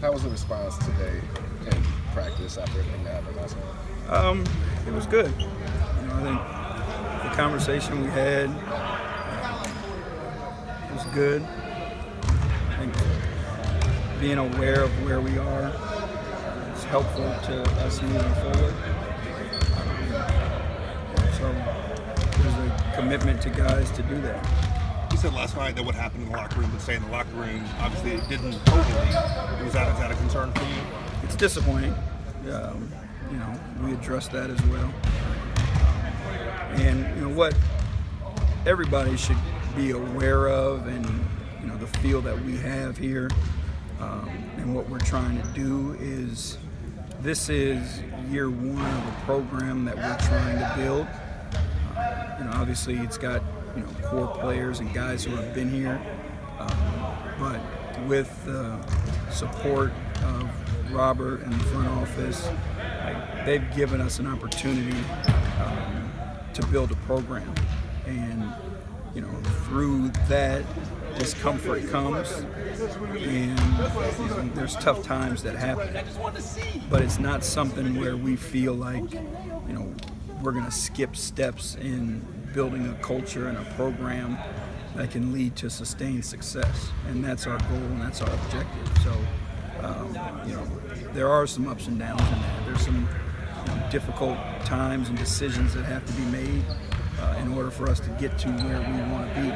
How was the response today in practice after everything that happened last night? It was good. I think the conversation we had was good. I think being aware of where we are is helpful to us moving forward. So there's a commitment to guys to do that. You said last night that what happened in the locker room would stay in the locker room. Obviously, it didn't totally. Is that a concern for you? It's disappointing. We addressed that as well. And what everybody should be aware of, and the feel that we have here, and what we're trying to do is, this is year one of a program that we're trying to build. Obviously it's got core players and guys who have been here, but with the support of Robert and the front office, they've given us an opportunity to build a program, and through that discomfort comes, and there's tough times that happen, but it's not something where we feel like we're going to skip steps in building a culture and a program that can lead to sustained success, and that's our goal and that's our objective. So there are some ups and downs in that. There's some difficult times and decisions that have to be made in order for us to get to where we want to be,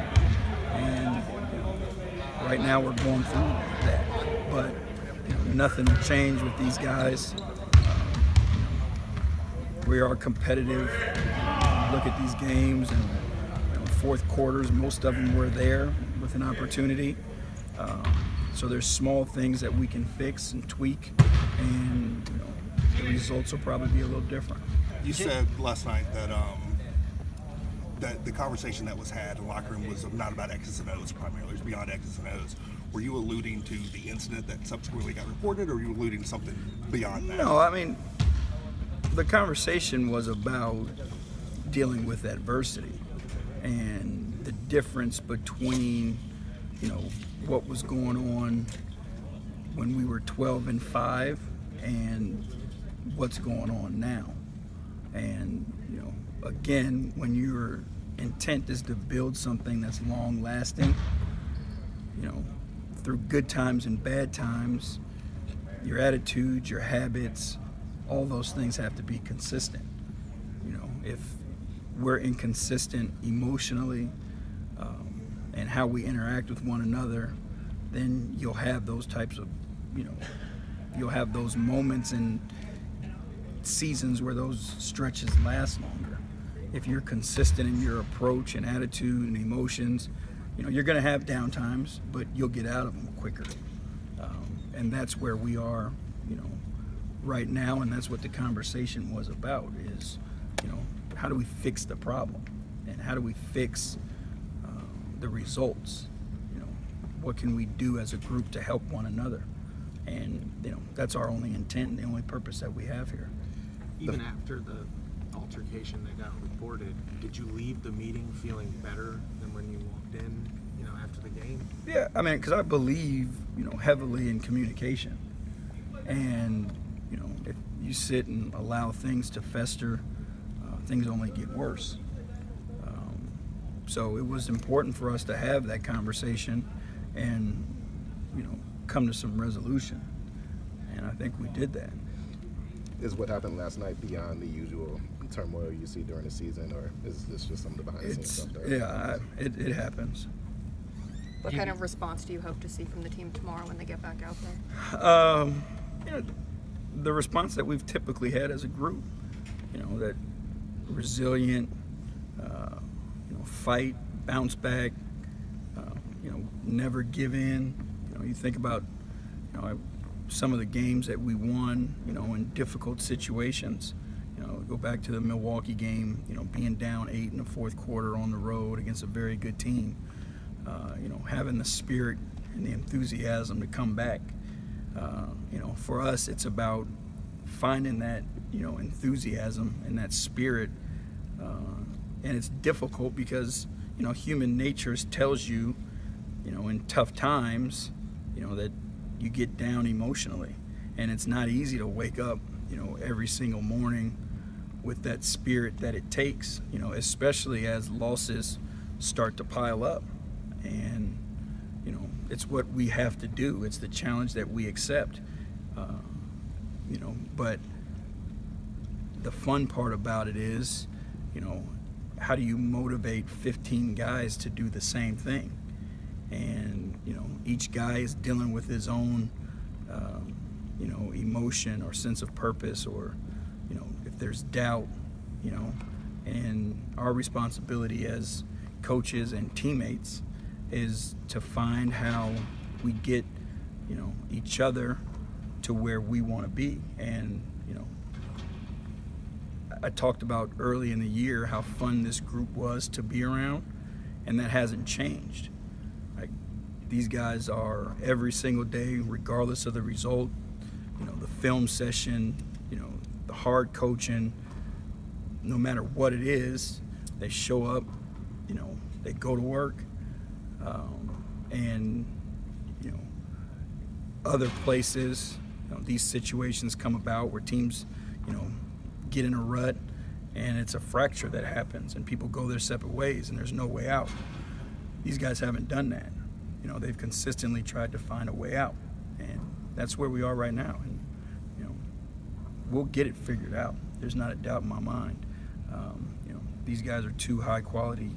and right now we're going through that, but nothing will change with these guys. We are competitive. Look at these games, and fourth quarters, most of them were there with an opportunity. So there's small things that we can fix and tweak, and the results will probably be a little different. You said last night that that the conversation that was had in the locker room was not about X's and O's primarily, it was beyond X's and O's. Were you alluding to the incident that subsequently got reported, or were you alluding to something beyond that? No, I mean, the conversation was about dealing with adversity and the difference between what was going on when we were 12-5 and what's going on now. And again, when your intent is to build something that's long lasting, through good times and bad times, your attitudes, your habits, all those things have to be consistent. If we're inconsistent emotionally and how we interact with one another, then you'll have those types of, you'll have those moments and seasons where those stretches last longer. If you're consistent in your approach and attitude and emotions, you're going to have down times, but you'll get out of them quicker. And that's where we are, right now, and that's what the conversation was about, is, how do we fix the problem, and how do we fix the results? What can we do as a group to help one another? And that's our only intent and the only purpose that we have here. Even after the altercation that got reported, did you leave the meeting feeling better than when you walked in, after the game? Yeah, I mean, because I believe, heavily in communication. And, if you sit and allow things to fester, things only get worse. So it was important for us to have that conversation and, come to some resolution. And I think we did that. Is what happened last night beyond the usual turmoil you see during the season, or is this just some of the behind-the-scenes stuff? Yeah, it happens. What kind of response do you hope to see from the team tomorrow when they get back out there? The response that we've typically had as a group, that resilient, fight, bounce back, never give in. You think about, some of the games that we won, in difficult situations. Go back to the Milwaukee game, being down 8 in the fourth quarter on the road against a very good team. Having the spirit and the enthusiasm to come back. For us, it's about finding that, enthusiasm and that spirit. And it's difficult because, human nature tells you, in tough times, that you get down emotionally, and it's not easy to wake up, every single morning with that spirit that it takes, especially as losses start to pile up. And it's what we have to do. It's the challenge that we accept. But the fun part about it is, how do you motivate 15 guys to do the same thing? And each guy is dealing with his own emotion or sense of purpose, or if there's doubt, and our responsibility as coaches and teammates is to find how we get each other to where we want to be. And I talked about early in the year how fun this group was to be around, and that hasn't changed. Like, these guys are every single day, regardless of the result, the film session, the hard coaching, no matter what it is, they show up, they go to work, and other places, these situations come about where teams, get in a rut, and it's a fracture that happens, and people go their separate ways, and there's no way out. These guys haven't done that. They've consistently tried to find a way out, and that's where we are right now. And we'll get it figured out. There's not a doubt in my mind. These guys are two high-quality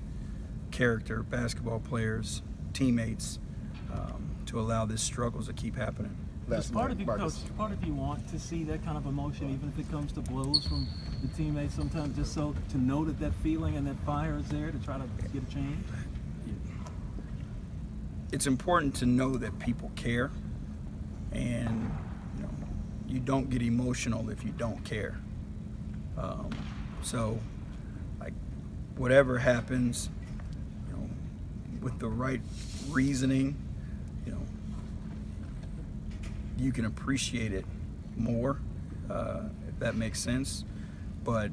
character basketball players, teammates, to allow this struggle to keep happening. Does part of you, Coach, part of you want to see that kind of emotion, even if it comes to blows from the teammates sometimes, just so to know that feeling and that fire is there to try to get a change? It's important to know that people care, and you don't get emotional if you don't care. So, like, whatever happens, with the right reasoning, you can appreciate it more, if that makes sense. But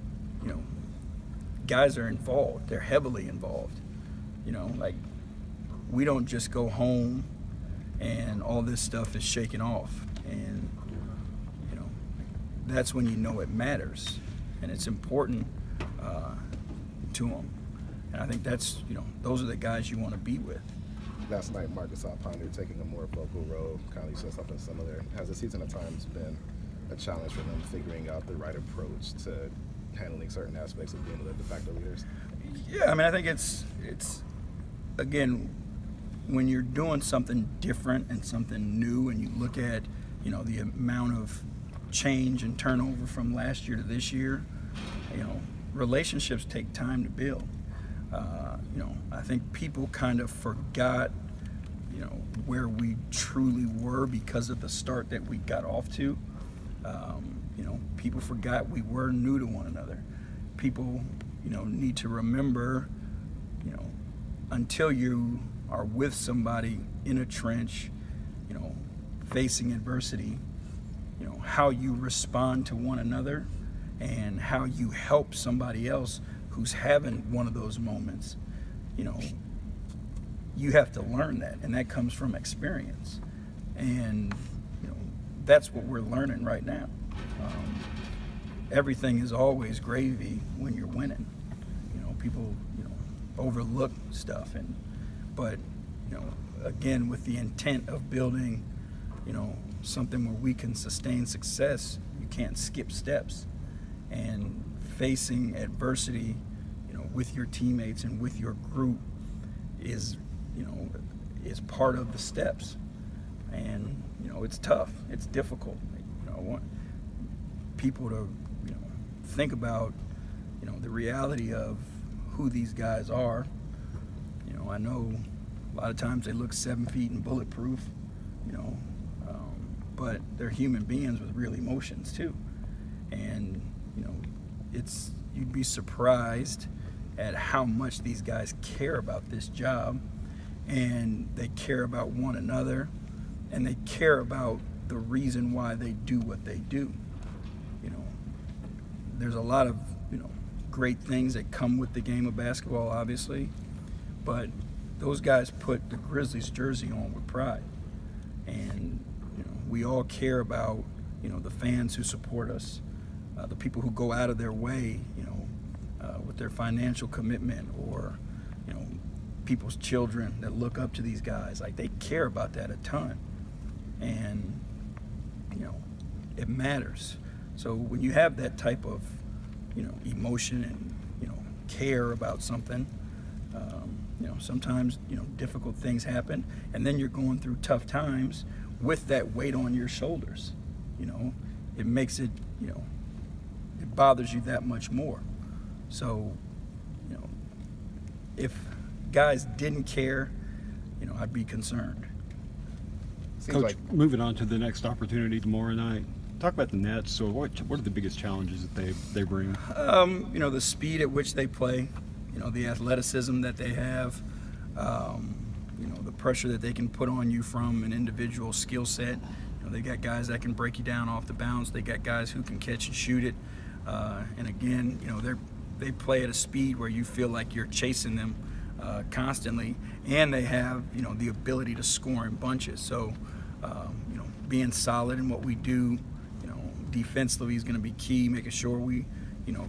guys are involved. They're heavily involved. Like, we don't just go home and all this stuff is shaken off. And that's when it matters, and it's important to them. And I think that's those are the guys you want to be with. Last night, Marcus saw Ponder taking a more vocal role. Conley said something similar. Has the season at times been a challenge for them figuring out the right approach to handling certain aspects of being the de facto leaders? Yeah, I think it's again, when you're doing something different and something new, and you look at the amount of change and turnover from last year to this year, relationships take time to build. I think people kind of forgot, where we truly were because of the start that we got off to. People forgot we were new to one another. People, need to remember, until you are with somebody in a trench, facing adversity, how you respond to one another and how you help somebody else who's having one of those moments. You have to learn that, and that comes from experience. And that's what we're learning right now. Everything is always gravy when you're winning. People overlook stuff, but again, with the intent of building something where we can sustain success, you can't skip steps. And facing adversity with your teammates and with your group is part of the steps. And it's tough, it's difficult. I want people to think about the reality of who these guys are. I know a lot of times they look 7 feet and bulletproof, but they're human beings with real emotions too. And you'd be surprised at how much these guys care about this job, and they care about one another, and they care about the reason why they do what they do. There's a lot of great things that come with the game of basketball, obviously, but those guys put the Grizzlies jersey on with pride. And we all care about, the fans who support us, the people who go out of their way, with their financial commitment, or, people's children that look up to these guys. Like, they care about that a ton. And, it matters. So when you have that type of, emotion and, care about something, sometimes, difficult things happen, and then you're going through tough times with that weight on your shoulders. It makes it, it bothers you that much more. So, if guys didn't care, I'd be concerned. Seems Coach, like moving on to the next opportunity tomorrow night. Talk about the Nets. So what are the biggest challenges that they bring? The speed at which they play, the athleticism that they have, the pressure that they can put on you from an individual skill set. They got guys that can break you down off the bounce. They got guys who can catch and shoot it. And again, they play at a speed where you feel like you're chasing them constantly, and they have the ability to score in bunches. So being solid in what we do, defensively is going to be key. Making sure we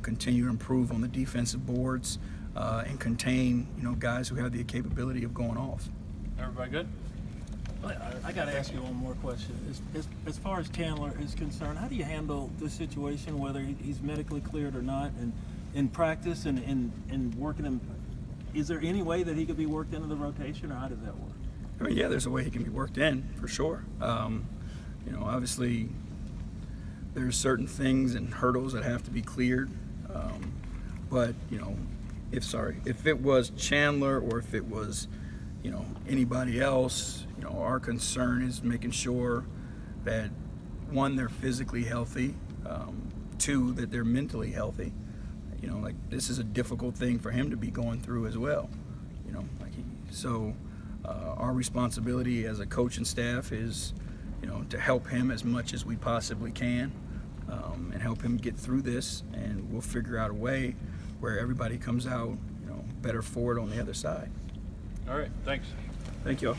continue to improve on the defensive boards and contain guys who have the capability of going off. Everybody good? I got to ask you one more question. As far as Chandler is concerned, how do you handle this situation, whether he's medically cleared or not, and in practice and working him? Is there any way that he could be worked into the rotation, or how does that work? I mean, yeah, there's a way he can be worked in, for sure. Obviously, there's certain things and hurdles that have to be cleared. But, if it was Chandler, or if it was, anybody else, our concern is making sure that, one, they're physically healthy, two, that they're mentally healthy. This is a difficult thing for him to be going through as well. Our responsibility as a coaching staff is, to help him as much as we possibly can, and help him get through this, and we'll figure out a way where everybody comes out, better for it on the other side. All right, thanks. Thank you all.